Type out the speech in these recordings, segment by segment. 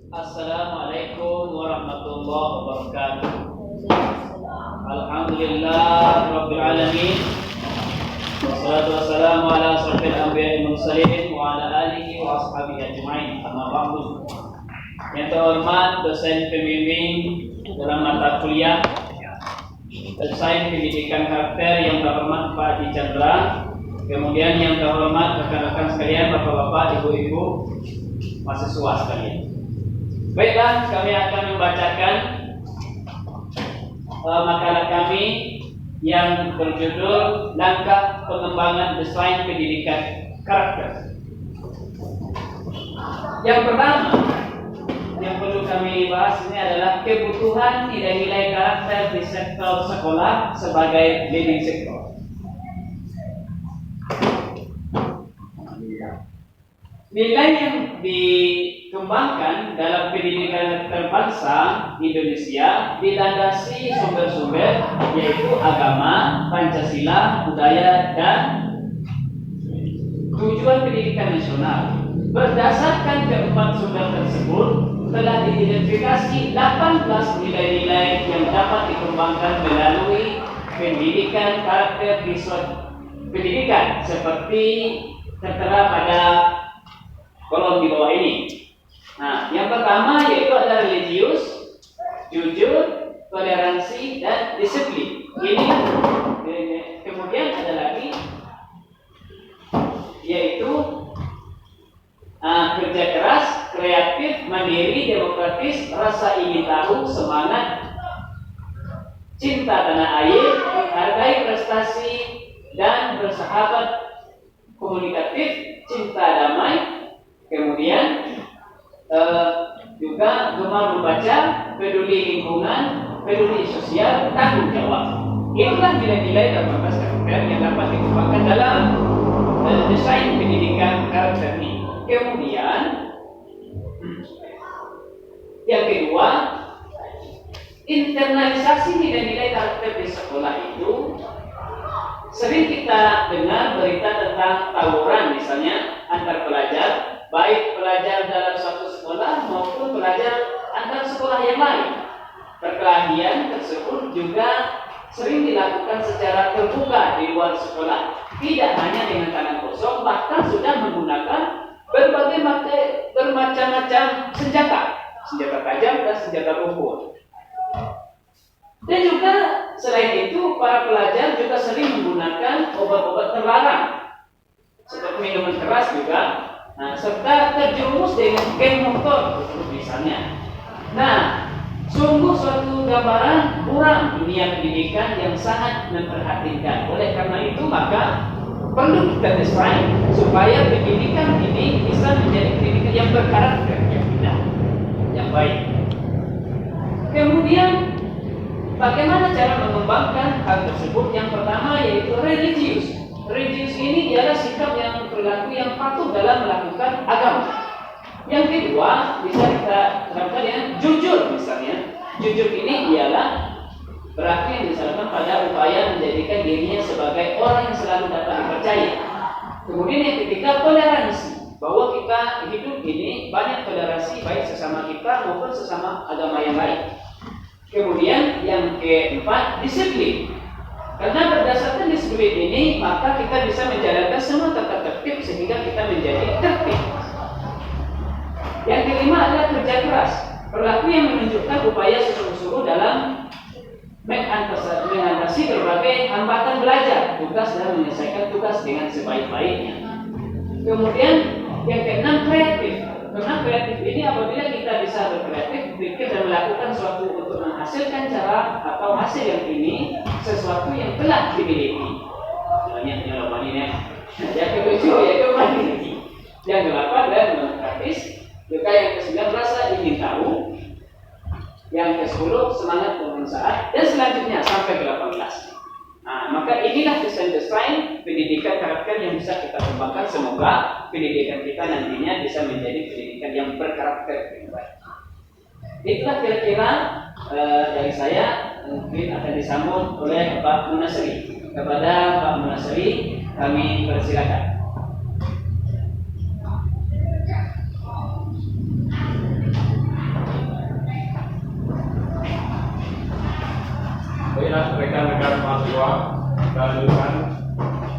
Assalamualaikum warahmatullahi wabarakatuh. Alhamdulillah Rabbil Alamin. Wassalatu wassalamu ala asrafil anbiya'i mursalin wa ala alihi wa ashabihi ajma'in. Amma ba'du. Yang terhormat dosen pembimbing dalam mata kuliah Sains Pendidikan Karakter yang terhormat Pak Haji Chandra. Kemudian yang terhormat rekan-rekan sekalian, bapak-bapak, ibu-ibu, mahasiswa sekalian. Baiklah, kami akan membacakan makalah kami yang berjudul Langkah Pengembangan Desain Pendidikan Karakter. Yang pertama yang perlu kami bahas ini adalah kebutuhan nilai-nilai karakter di sektor sekolah sebagai leading sektor. Nilai yang dikembangkan dalam pendidikan terbangsa Indonesia dilandasi sumber-sumber yaitu agama, Pancasila, budaya, dan tujuan pendidikan nasional. Berdasarkan keempat sumber tersebut, telah diidentifikasi 18 nilai-nilai yang dapat dikembangkan melalui pendidikan karakter di suatu pendidikan seperti tertera pada kolom di bawah ini. Nah, yang pertama yaitu ada religius, jujur, toleransi, dan disiplin. Ini kemudian ada lagi yaitu kerja keras, kreatif, mandiri, demokratis, rasa ingin tahu, semangat, cinta tanah air, menghargai prestasi, dan bersahabat, komunikatif, cinta damai. Kemudian juga gemar membaca, peduli lingkungan, peduli sosial, tanggung jawab. Itulah nilai-nilai dan karakter yang dapat dikembangkan dalam desain pendidikan karakter ini. Kemudian yang kedua, internalisasi nilai-nilai karakter di sekolah itu sering kita dengar berita tentang tawuran misalnya antar pelajar, baik pelajar dalam satu sekolah maupun pelajar antar sekolah yang lain. Perkelahian tersebut juga sering dilakukan secara terbuka di luar sekolah, tidak hanya dengan tangan kosong, bahkan sudah menggunakan bermacam-macam senjata tajam dan senjata lumpur. Dan juga selain itu, para pelajar juga sering menggunakan obat-obat terlarang seperti minuman keras juga, serta terjerumus dengan geng motor misalnya. Nah, sungguh suatu gambaran kurang dunia pendidikan yang sangat memperhatikan. Oleh karena itu, maka perlu kita desain supaya pendidikan ini bisa menjadi pendidikan yang berkarakter, yang baik. Kemudian bagaimana cara mengembangkan hal tersebut? Yang pertama yaitu religius. Religius ini ialah sikap yang perilaku yang patuh dalam melakukan agama. Yang kedua bisa kita terapkan yang jujur misalnya. Jujur ini ialah berarti yang disalurkan pada upaya menjadikan dirinya sebagai orang yang selalu dapat dipercaya. Kemudian yang ketiga toleransi, bahwa kita hidup ini banyak toleransi baik sesama kita maupun sesama agama yang lain. Kemudian yang keempat, disiplin. Karena berdasarkan disiplin ini, maka kita bisa menjalankan semua tata tertib sehingga kita menjadi tertib. Yang kelima adalah kerja keras. Perilaku yang menunjukkan upaya sungguh-sungguh dalam mengatasi berbagai hambatan belajar, tugas dan menyelesaikan tugas dengan sebaik-baiknya. Kemudian yang keenam, kreatif. Karena kreatif ini apabila kita bisa berkreatif, berpikir dan melakukan sesuatu untuk menghasilkan cara atau hasil yang ini sesuatu yang telah dimiliki. Banyak jawaban ini. Yang ketujuh yaitu mandiri. Yang ke-8 dan demokratis. Juga yang ke-9 rasa ingin tahu. Yang ke-10 semangat pemberontakan dan selanjutnya sampai ke-18. Nah, maka inilah desain-desain pendidikan karakter yang bisa kita kembangkan. Semoga pendidikan kita nantinya bisa menjadi pendidikan yang berkarakter yang baik. Itulah kira-kira dari saya. Mungkin akan disambung oleh Pak Munasri. Kepada Pak Munasri kami persilakan. lanjutkan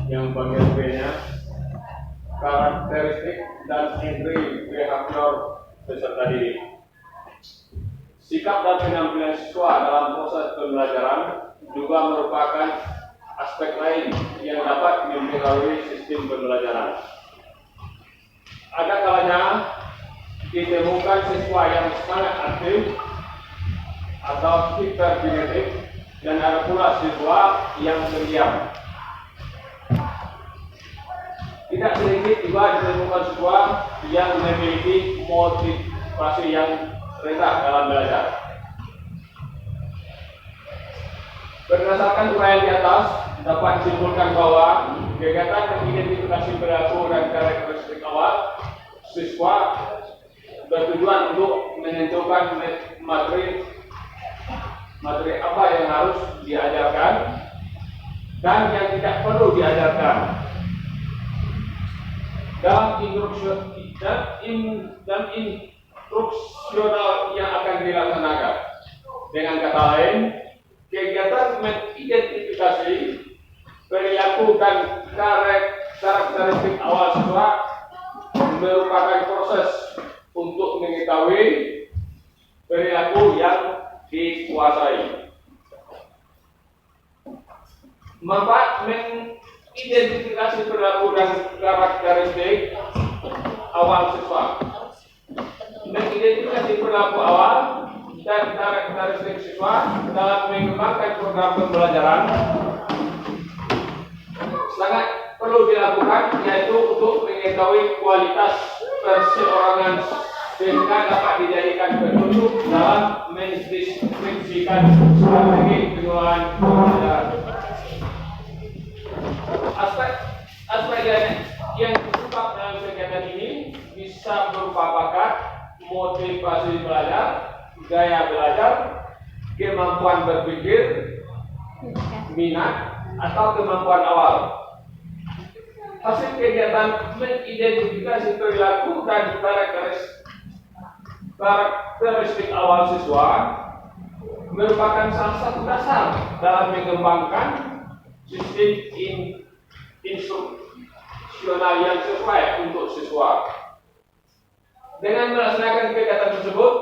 yang bagian B-nya, karakteristik dan indri behavior peserta didik. Sikap dan penampilan siswa dalam proses pembelajaran juga merupakan aspek lain yang dapat mempengaruhi sistem pembelajaran. Ada kalanya ditemukan siswa yang sangat aktif atau hiperkinetik, dan ada pula siswa yang pendiam. Tidak sedikit juga ditemukan siswa yang memiliki motivasi yang rendah dalam belajar. Berdasarkan uraian di atas, dapat disimpulkan bahwa kegiatan mengidentifikasi perilaku dan karakteristik awal siswa bertujuan untuk menentukan materi apa yang harus diajarkan dan yang tidak perlu diajarkan dalam instruksional yang akan dilaksanakan. Dengan kata lain, kegiatan mengidentifikasi perilaku dan karakteristik awal siswa merupakan proses untuk mengetahui perilaku yang dikuasai. Manfaat mengidentifikasi perilaku dan karakteristik awal siswa. Mengidentifikasi perilaku awal dan karakteristik siswa dalam mengembangkan program pembelajaran sangat perlu dilakukan, yaitu untuk mengetahui kualitas perseorangan sehingga dapat dijadikan petunjuk dalam mendeskripsikan strategi pengelolaan pembelajaran. Aspek yang terungkap dalam kegiatan ini bisa berupa bakat, motivasi belajar, gaya belajar, kemampuan berpikir, minat, atau kemampuan awal. Hasil kegiatan mengidentifikasi perilaku dan karakteristik awal siswa merupakan salah satu dasar dalam mengembangkan sistem instruksional yang sesuai untuk siswa. Dengan melaksanakan kegiatan tersebut,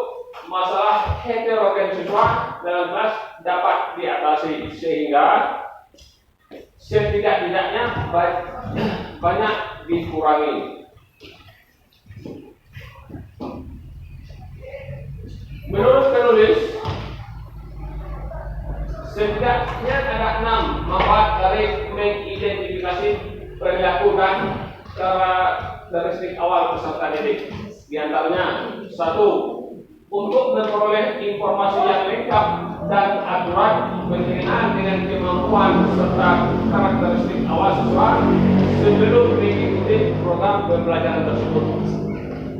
masalah heterogen siswa dalam kelas dapat diatasi sehingga setidak-tidaknya banyak dikurangi. Menurut penulis, setidaknya ada 6 manfaat dari mengidentifikasi perilaku dan karakteristik awal peserta didik. Di antaranya, 1. Untuk memperoleh informasi yang lengkap dan akurat berkenaan dengan kemampuan serta karakteristik awal siswa sebelum mengikuti program pembelajaran tersebut.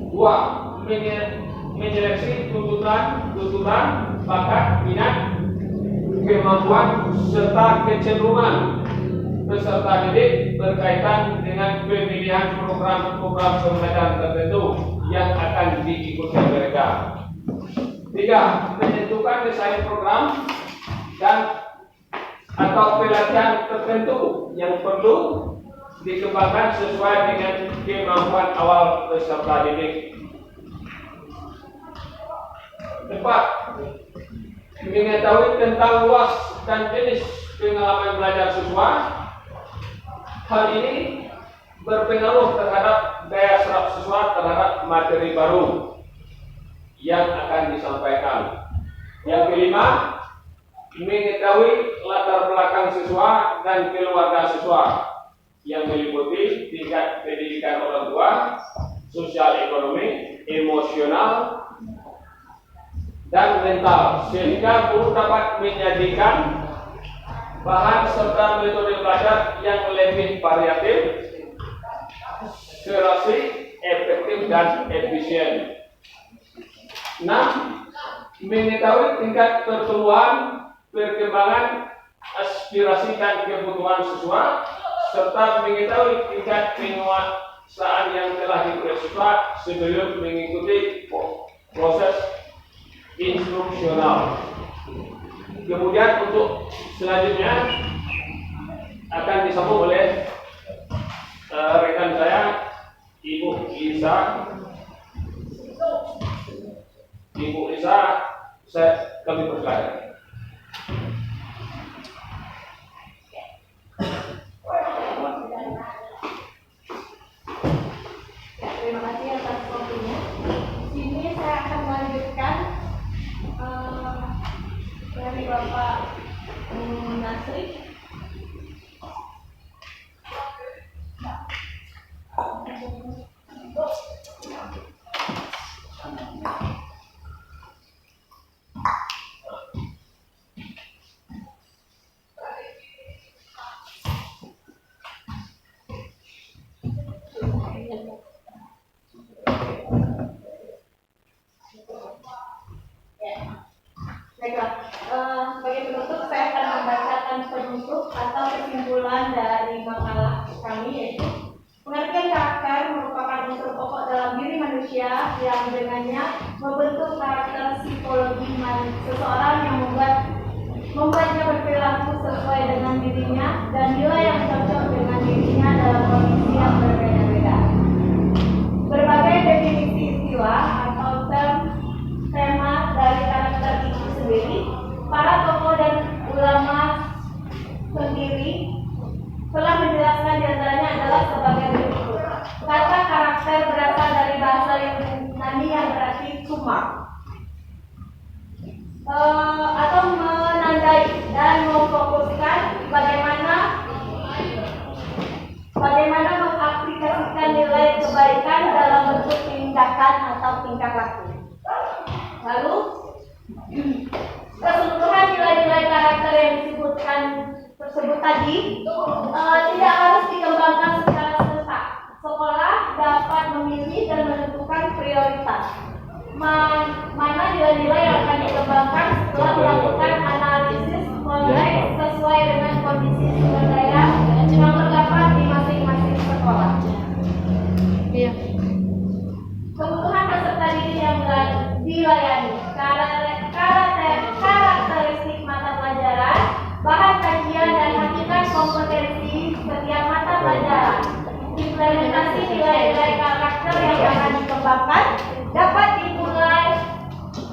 2. Menyeleksi tuntutan, bakat, minat, kemampuan serta kecenderungan peserta didik berkaitan dengan pemilihan program-program pembelajaran tertentu yang akan diikuti mereka. 3. Menentukan desain program dan atau pelatihan tertentu yang perlu dikembangkan sesuai dengan kemampuan awal peserta didik. 4. Mengetahui tentang luas dan jenis pengalaman belajar siswa. Hal ini berpengaruh terhadap daya serap siswa terhadap materi baru yang akan disampaikan. Yang kelima, mengetahui latar belakang siswa dan keluarga siswa yang meliputi tingkat pendidikan orang tua, sosial ekonomi, emosional, dan mental, sehingga guru dapat menyajikan bahan serta metode belajar yang lebih variatif, serasi, efektif, dan efisien. 6. Mengetahui tingkat pertumbuhan, perkembangan, aspirasi dan kebutuhan siswa, serta mengetahui tingkat penguasaan yang telah diperoleh siswa sebelum mengikuti proses instruksional. Kemudian untuk selanjutnya Ibu Lisa, kami persilakan. Terima kasih atas waktunya. Di sini saya akan melanjutkan dari Bapak Nasri. Baiklah, sebagai penutup saya akan membacakan penutup atau kesimpulan dari makalah kami, yaitu pengertian karakter merupakan unsur pokok dalam diri manusia yang dengannya membentuk karakter psikologi seseorang yang membuatnya berperilaku sesuai dengan dirinya dan nilai yang cocok dengan dirinya dalam kondisi yang berbeda-beda. Berbagai definisi istilah atau tema dari karakter itu sendiri, para tokoh dan ulama sendiri telah menjelaskan diantaranya adalah sebagai berikut. Kata karakter berasal dari bahasa Yunani yang berarti suma, atau menandai dan memfokuskan bagaimana mengaplikasikan nilai kebaikan dalam bentuk tindakan atau tingkah laku. Lalu, keseluruhan nilai-nilai karakter yang disebutkan tersebut tadi tidak harus dikembangkan secara serentak. Sekolah dapat memilih dan menentukan prioritas mana nilai-nilai yang akan dikembangkan setelah melakukan analisis konteks sesuai dengan kondisi sumber daya yang terdapat di masing-masing sekolah. Iya. Kebutuhan peserta didik yang dilayani, karakteristik mata pelajaran, bahan kajian dan hakikat kompetensi setiap mata pelajaran. Implementasi nilai-nilai karakter yang akan dikembangkan dapat dimulai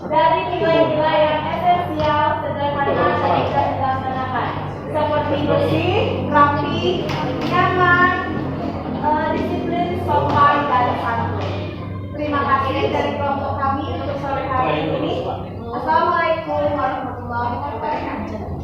dari nilai-nilai yang esensial, sederhana dan bisa dilaksanakan, seperti bersih, rapi, nyaman, disiplin, sopan, dan santun. Terima kasih dari kelompok kami untuk sore hari ini. Assalamualaikum warahmatullahi wabarakatuh.